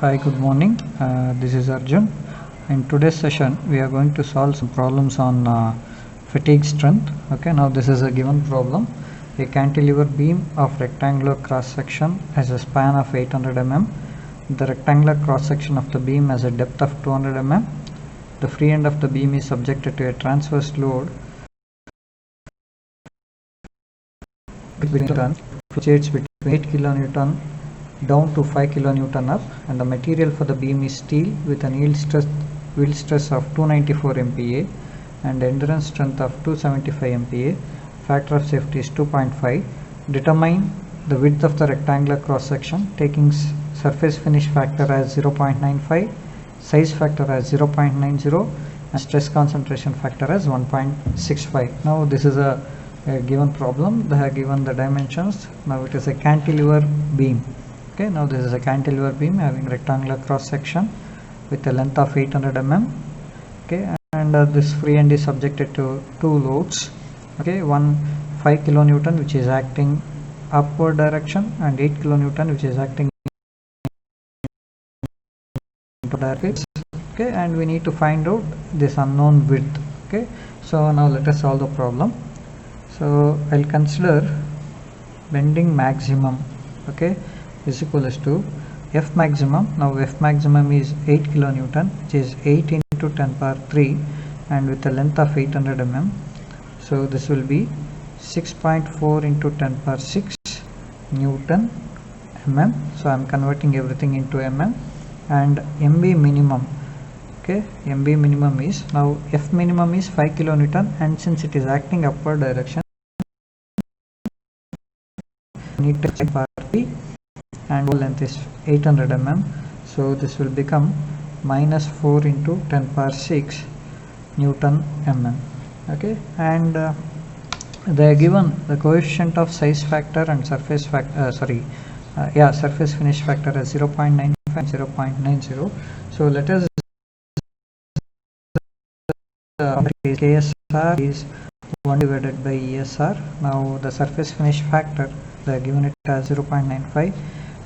Hi, good morning. This is Arjun. In today's session, we are going to solve some problems on fatigue strength. Okay, now this is a given problem. A cantilever beam of rectangular cross section has a span of 800 mm. The rectangular cross section of the beam has a depth of 200 mm. The free end of the beam is subjected to a transverse load fluctuates between 8 kN down to 5 kN up, and the material for the beam is steel with an yield stress of 294 MPa and endurance strength of 275 MPa. Factor of safety is 2.5. Determine the width of the rectangular cross section taking surface finish factor as 0.95, size factor as 0.90 and stress concentration factor as 1.65. Now this is a given problem. They have given the dimensions. Now it is a cantilever beam. Okay, now this is a cantilever beam having rectangular cross section with a length of 800 mm. Okay, and this free end is subjected to two loads. Okay, one 5 kilonewton which is acting upward direction and 8 kilonewton which is acting into direction. Okay, and we need to find out this unknown width. Okay, so now let us solve the problem. So I'll consider bending maximum, okay, is equals to F maximum. Now F maximum is 8 kilonewton, which is 8 into 10 power 3 and with a length of 800 mm. So this will be 6.4 into 10 power 6 Newton mm. So I'm converting everything into mm. And MB minimum, okay, MB minimum is, now F minimum is 5 kilonewton, and since it is acting upward direction, need to check power 3 and length is 800 mm. So this will become minus 4 into 10 power 6 Newton mm. Okay, and they are given the coefficient of size factor and surface factor, surface finish factor as 0.95 and 0.90. So let us KSR is 1 divided by ESR. Now the surface finish factor, they are given it as 0.95,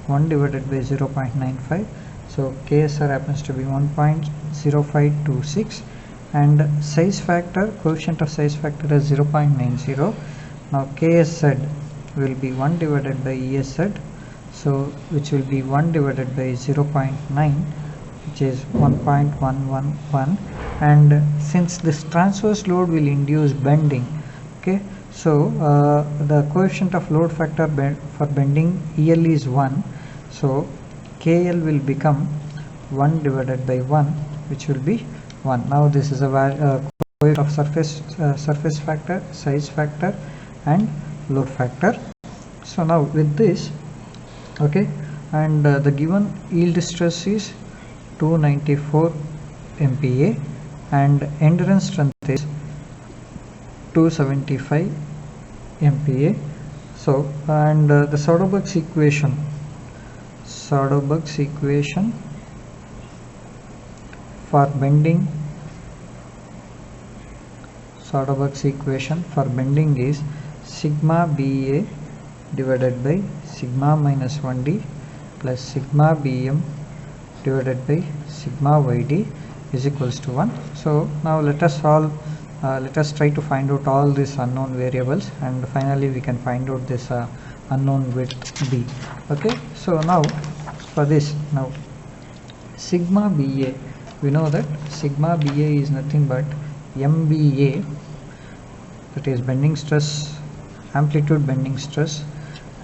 1 divided by 0.95. So KSR happens to be 1.0526 and size factor, coefficient of size factor is 0.90. Now KSZ will be 1 divided by ESZ, so which will be 1 divided by 0.9, which is 1.111. And since this transverse load will induce bending, okay, so the coefficient of load factor for bending EL is 1, so KL will become 1 divided by 1, which will be 1. Now this is a coefficient of surface factor, size factor and load factor. So now with this, okay, and the given yield stress is 294 MPa and endurance strength is 275 MPa. So and the Soderberg's equation for bending, is sigma BA divided by sigma minus 1D plus sigma BM divided by sigma YD is equals to 1. So now let us try to find out all these unknown variables, and finally we can find out this unknown width B. Okay, so now for this, now sigma BA, we know that sigma BA is nothing but MBA, that is bending stress, amplitude bending stress.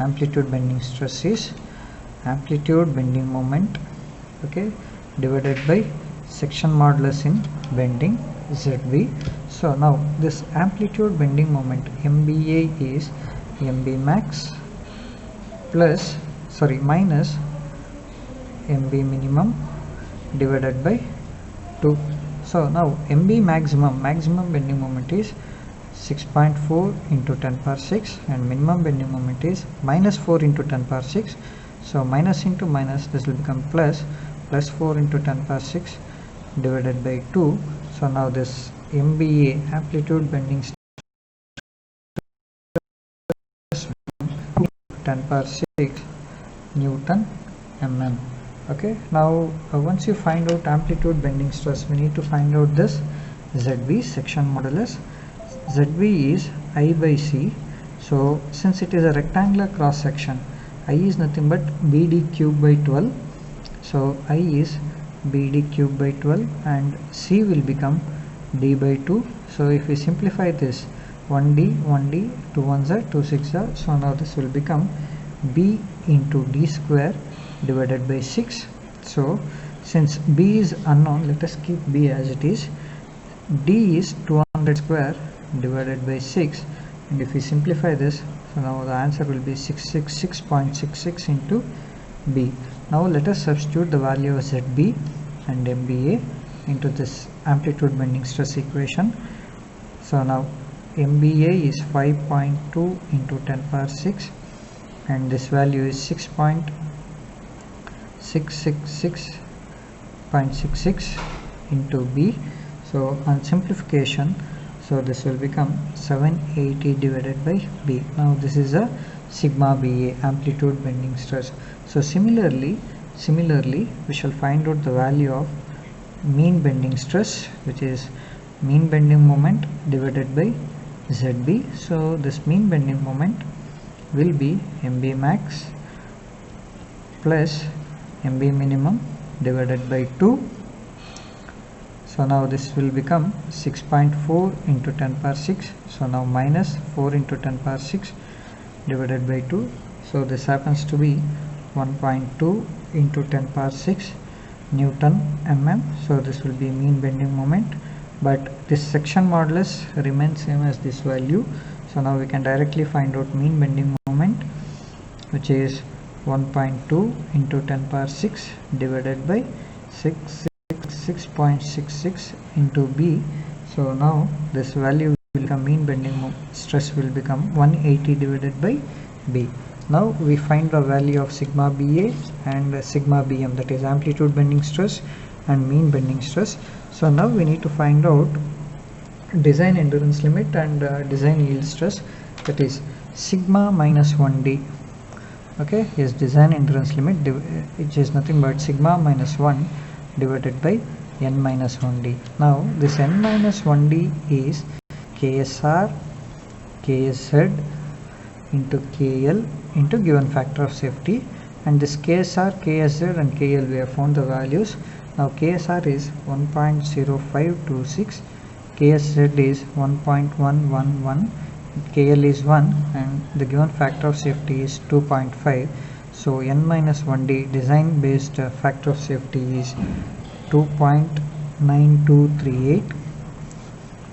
Amplitude bending stress is amplitude bending moment, okay, divided by section modulus in bending ZB. So now this amplitude bending moment MBA is MB max minus MB minimum divided by 2. So now MB maximum bending moment is 6.4 into 10 power 6 and minimum bending moment is minus 4 into 10 power 6. So minus into minus, this will become plus 4 into 10 power 6 divided by 2. So now this MBA, amplitude bending stress, 10 power 6 Newton mm. Okay, now once you find out amplitude bending stress, we need to find out this ZB section modulus. ZB is I by C. So since it is a rectangular cross section, I is nothing but BD cube by 12. So I is BD cube by 12 and C will become D by 2. So if we simplify this, 1D, 2 1s are 2 6 are. So now this will become B into D square divided by 6. So since B is unknown, let us keep B as it is. D is 200 square divided by 6, and if we simplify this, so now the answer will be 666.66 into B. Now let us substitute the value of ZB and MBA into this amplitude bending stress equation. So now MBA is 5.2 into 10 power 6 and this value is 6.666.66 into B. So on simplification, so this will become 780 divided by B. Now this is a sigma BA, amplitude bending stress. So similarly we shall find out the value of mean bending stress, which is mean bending moment divided by ZB. So this mean bending moment will be MB max plus MB minimum divided by 2. So now this will become 6.4 into 10 power 6. So now minus 4 into 10 power 6 divided by 2. So this happens to be 1.2 into 10 power 6 Newton mm. So this will be mean bending moment, but this section modulus remains same as this value. So now we can directly find out mean bending moment, which is 1.2 into 10 power 6 divided by 6.66 into B. So now this value will become mean bending stress will become 180 divided by B. Now we find the value of sigma BA and sigma BM, that is amplitude bending stress and mean bending stress. So now we need to find out design endurance limit and design yield stress, that is sigma minus 1D. Okay, is design endurance limit, which is nothing but sigma minus 1 divided by n minus 1D. Now this n minus 1D is KSR, KSZ into KL into given factor of safety, and this KSR, KSZ and KL we have found the values. Now KSR is 1.0526, KSZ is 1.111, KL is 1 and the given factor of safety is 2.5. So n minus 1D design based factor of safety is 2.9238.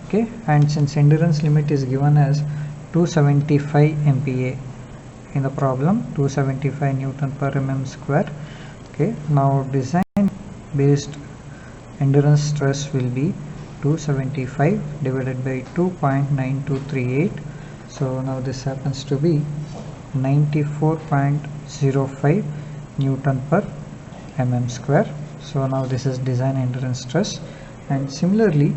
okay, and since endurance limit is given as 275 MPa in the problem, 275 Newton per mm square. Okay, now design based endurance stress will be 275 divided by 2.9238. So now this happens to be 94.05 Newton per mm square. So now this is design endurance stress, and similarly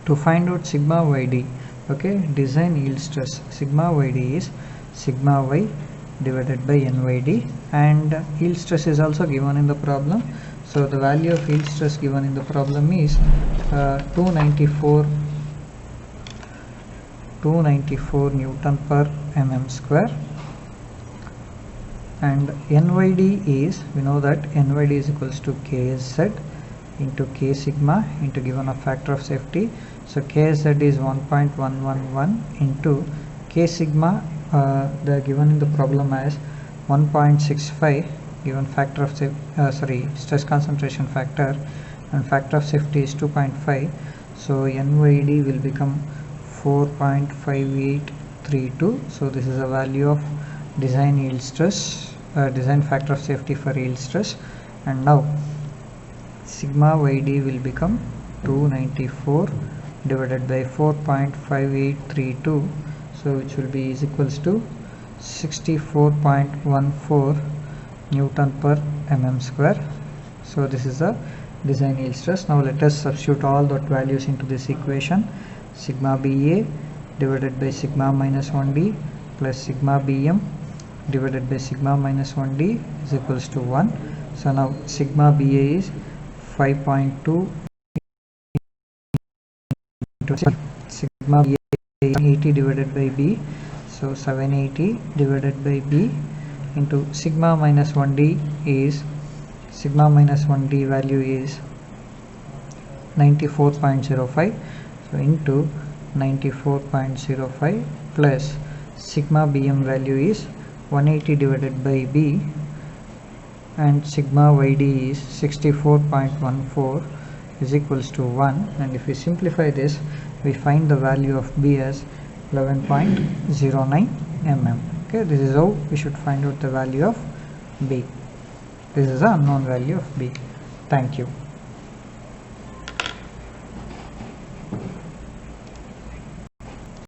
to find out sigma YD, okay, design yield stress, sigma YD is sigma y divided by NYD, and yield stress is also given in the problem. So the value of yield stress given in the problem is 294 Newton per mm square, and NYD is, we know that NYD is equals to KSZ into K sigma into given a factor of safety. So KSZ is 1.111 into K sigma, the given in the problem as 1.65 given factor of stress concentration factor, and factor of safety is 2.5. So NYD will become 4.5832. so this is a value of design yield stress, design factor of safety for yield stress. And now sigma YD will become 294 divided by 4.5832, so which will be is equals to 64.14 Newton per mm square. So this is the design yield stress. Now let us substitute all that values into this equation. Sigma BA divided by sigma minus 1D plus sigma BM divided by sigma minus 1D is equals to 1. So now sigma BA is 5.2 into sigma BA is 80 divided by B, so 780 divided by B into sigma minus 1D is, sigma minus 1D value is 94.05, so into 94.05 plus sigma BM value is 180 divided by B and sigma YD is 64.14 is equals to 1, and if we simplify this we find the value of B as 11.09 mm. Okay, this is how we should find out the value of B. This is the unknown value of B. Thank you.